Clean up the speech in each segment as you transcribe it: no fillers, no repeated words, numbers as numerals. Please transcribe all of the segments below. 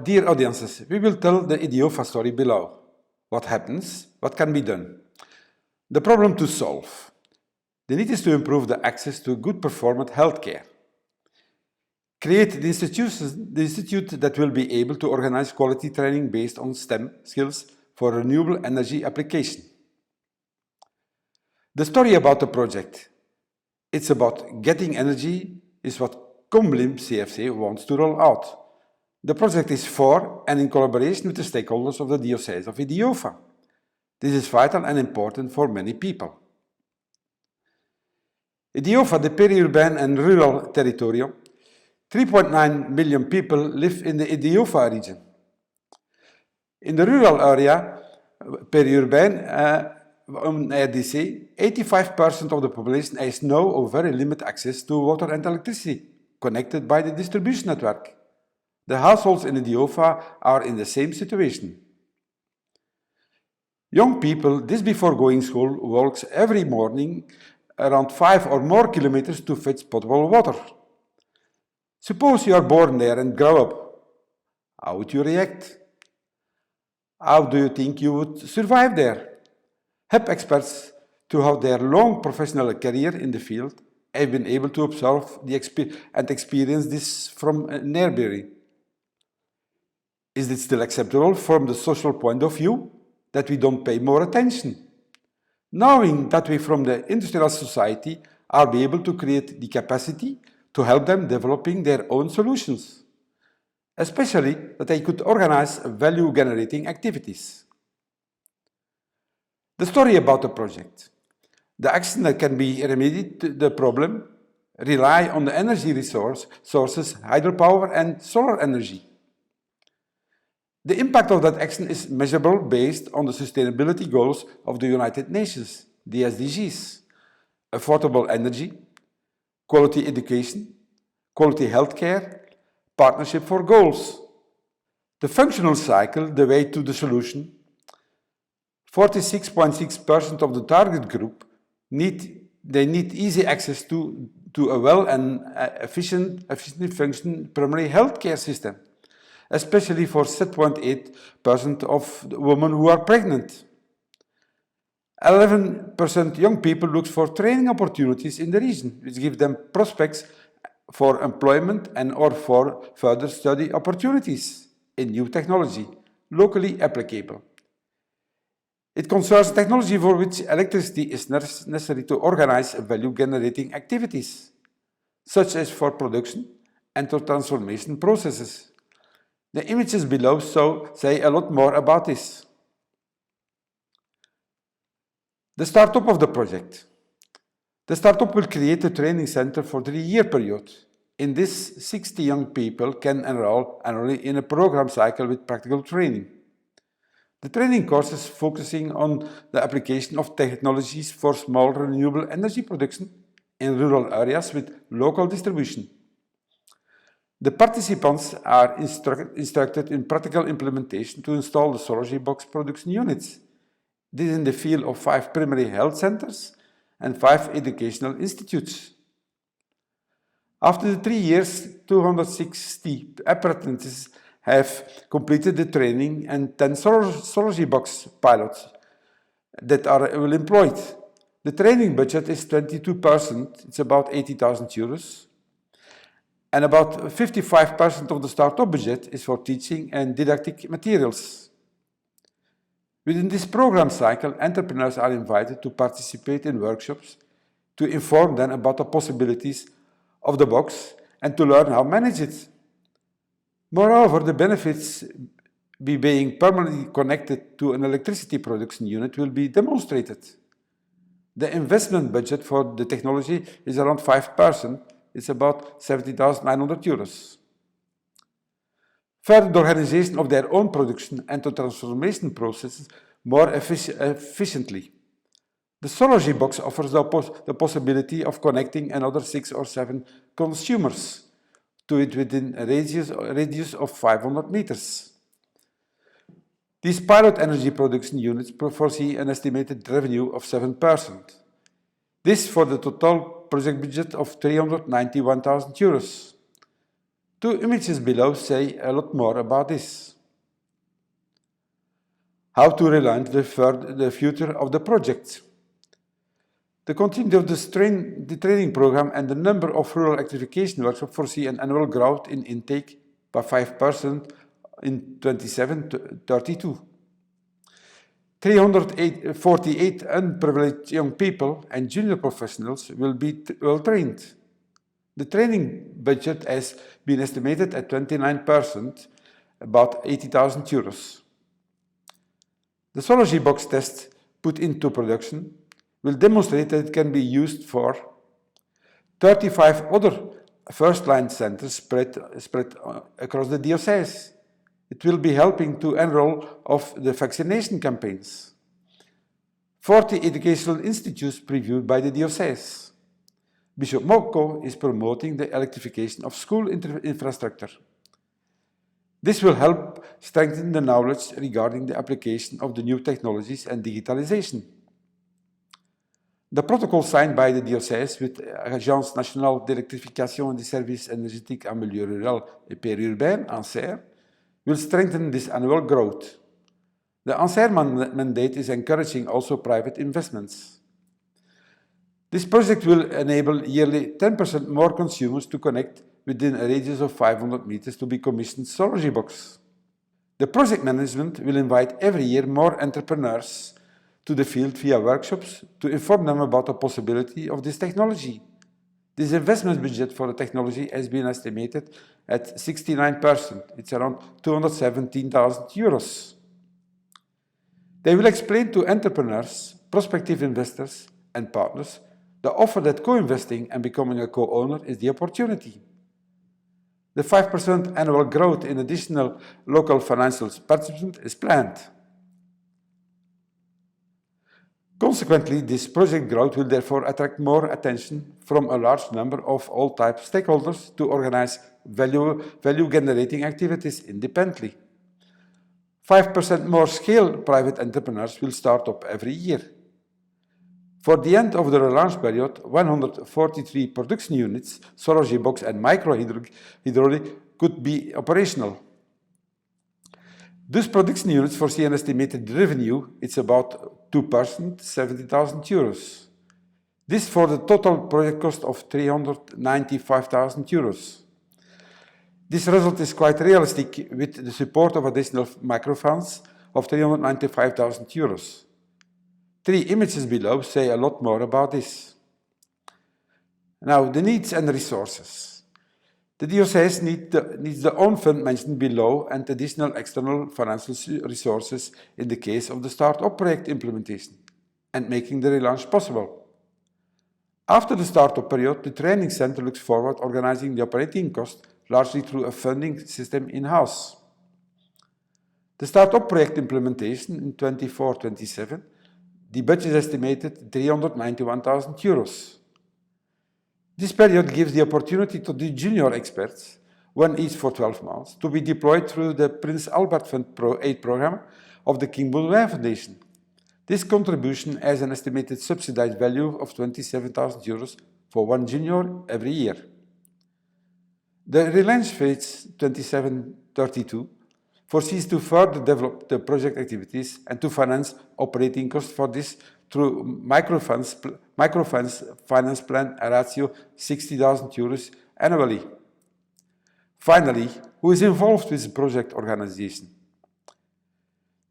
Dear audiences, we will tell the IDIOFA story below. What happens? What can be done? The problem to solve. The need is to improve the access to good performant healthcare. Create the institute that will be able to organize quality training based on STEM skills for renewable energy application. The story about the project. It's about getting energy is what Comblim CFC wants to roll out. The project is for and in collaboration with the stakeholders of the Diocese of IDIOFA. This is vital and important for many people. IDIOFA, the peri-urban and rural territorium, 3.9 million people live in the IDIOFA region. In the rural area, peri-urban, RDC, 85% of the population has no or very limited access to water and electricity, connected by the distribution network. The households in IDIOFA are in the same situation. Young people, this before going to school, walks every morning around 5 or more kilometers to fetch potable water. Suppose you are born there and grow up. How would you react? How do you think you would survive there? HEP experts, throughout their long professional career in the field, have been able to observe and experience this from nearby. Is it still acceptable from the social point of view that we don't pay more attention? Knowing that we from the industrial society are able to create the capacity to help them developing their own solutions, especially that they could organize value-generating activities. The story about the project. The action that can be remedied to the problem rely on the energy sources, hydropower and solar energy. The impact of that action is measurable based on the sustainability goals of the United Nations, the SDGs, affordable energy, quality education, quality healthcare, partnership for goals. The functional cycle, the way to the solution. 46.6% of the target group need easy access to a well and efficiently functioning primary healthcare system, especially for 7.8% of women who are pregnant. 11% young people look for training opportunities in the region, which give them prospects for employment and or for further study opportunities in new technology, locally applicable. It concerns technology for which electricity is necessary to organize value-generating activities, such as for production and for transformation processes. The images below say a lot more about this. The startup of the project. The startup will create a training center for the 3-year period. In this, 60 young people can enroll annually in a program cycle with practical training. The training course is focusing on the application of technologies for small renewable energy production in rural areas with local distribution. The participants are instructed in practical implementation to install the SOLOGY box production units. This is in the field of 5 primary health centers and 5 educational institutes. After the 3 years, 260 apprentices have completed the training and 10 SOLOGY box pilots that are well employed. The training budget is 22%, it's about 80,000 euros. And about 55% of the startup budget is for teaching and didactic materials. Within this program cycle, entrepreneurs are invited to participate in workshops to inform them about the possibilities of the box and to learn how to manage it. Moreover, the benefits by being permanently connected to an electricity production unit will be demonstrated. The investment budget for the technology is around 5%. It's about 70,900 euros. Further, the organization of their own production and the transformation processes more efficiently. The SOLOGY box offers the possibility of connecting another 6 or 7 consumers to it within a radius of 500 meters. These pilot energy production units foresee an estimated revenue of 7%. This for the total project budget of 391,000 euros. Two images below say a lot more about this. How to relaunch the future of the project. The continuity of the training program and the number of rural electrification workshops foresee an annual growth in intake by 5% in 27-32. 348 unprivileged young people and junior professionals will be well trained. The training budget has been estimated at 29%, about €80,000. The Solar box test put into production will demonstrate that it can be used for 35 other first-line centers spread across the diocese. It will be helping to enroll of the vaccination campaigns. 40 educational institutes previewed by the diocese. Bishop Moko is promoting the electrification of school infrastructure. This will help strengthen the knowledge regarding the application of the new technologies and digitalization. The protocol signed by the diocèse with Agence nationale d'électrification des services énergétiques en milieu rural et périurbain, ANSER, will strengthen this annual growth. The ANSER mandate is encouraging also private investments. This project will enable yearly 10% more consumers to connect within a radius of 500 meters to be commissioned solar box. The project management will invite every year more entrepreneurs to the field via workshops to inform them about the possibility of this technology. This investment budget for the technology has been estimated at 69%. It's around €217,000. They will explain to entrepreneurs, prospective investors, and partners the offer that co-investing and becoming a co-owner is the opportunity. The 5% annual growth in additional local financial participation is planned. Consequently, this project growth will therefore attract more attention from a large number of all types of stakeholders to organize value-generating activities independently. 5% more scale private entrepreneurs will start up every year. For the end of the relaunch period, 143 production units, solar box and micro-hydraulic could be operational. These production units foresee an estimated revenue, it's about 2%, €70,000. This for the total project cost of €395,000. This result is quite realistic with the support of additional microfunds of €395,000. Three images below say a lot more about this. Now, the needs and resources. The diocese needs the own fund mentioned below and additional external financial resources in the case of the start-up project implementation and making the relaunch possible. After the start-up period, the training center looks forward to organizing the operating cost largely through a funding system in-house. The start-up project implementation in 24-27, the budget is estimated €391,000. This period gives the opportunity to the junior experts, one each for 12 months, to be deployed through the Prince Albert Fund Aid program of the King Baudouin Foundation. This contribution has an estimated subsidized value of €27,000 for one junior every year. The relaunch phase 27-32 foresees to further develop the project activities and to finance operating costs for this through microfunds finance plan a ratio €60,000 annually. Finally, who is involved with the project organization?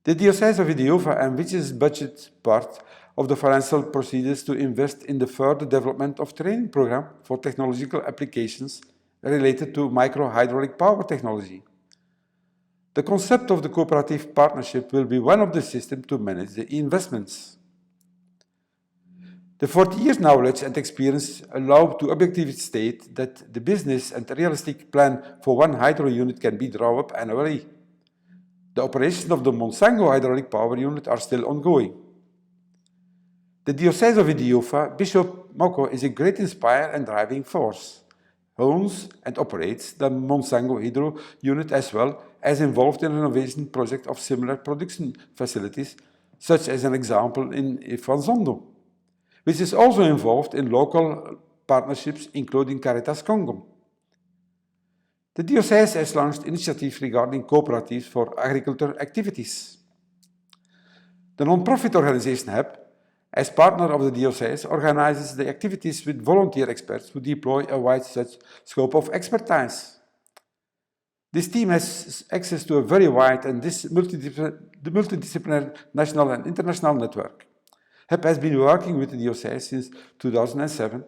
The Diocese of Idiova envisages budget part of the financial procedures to invest in the further development of training program for technological applications related to micro-hydraulic power technology. The concept of the cooperative partnership will be one of the systems to manage the investments. The 40 years knowledge and experience allow to objectively state that the business and realistic plan for one hydro unit can be drawn up annually. The operations of the Monsango hydraulic power unit are still ongoing. The Diocese of Idiova, Bishop Moko is a great inspirer and driving force. Owns and operates the Monsango hydro unit as well as involved in a renovation project of similar production facilities, such as an example in Fanzondo, which is also involved in local partnerships including Caritas Congo. The diocese has launched initiatives regarding cooperatives for agricultural activities. The non-profit organization HEP, as partner of the diocese, organizes the activities with volunteer experts who deploy a wide scope of expertise. This team has access to a very wide and multidisciplinary national and international network. HEP has been working with the diocese since 2007.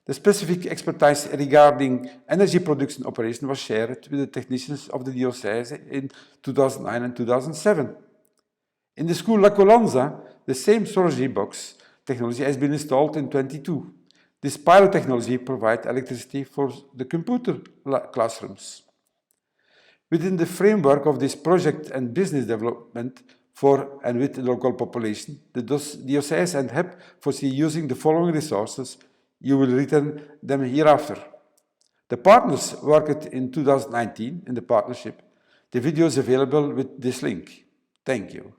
The specific expertise regarding energy production operation was shared with the technicians of the diocese in 2009 and 2007. In the school La Colanza, the same storage box technology has been installed in 2022. This pilot technology provides electricity for the computer classrooms. Within the framework of this project and business development for and with the local population, the diocese and HEP foresee using the following resources. You will return them hereafter. The partners worked in 2019 in the partnership. The video is available with this link. Thank you.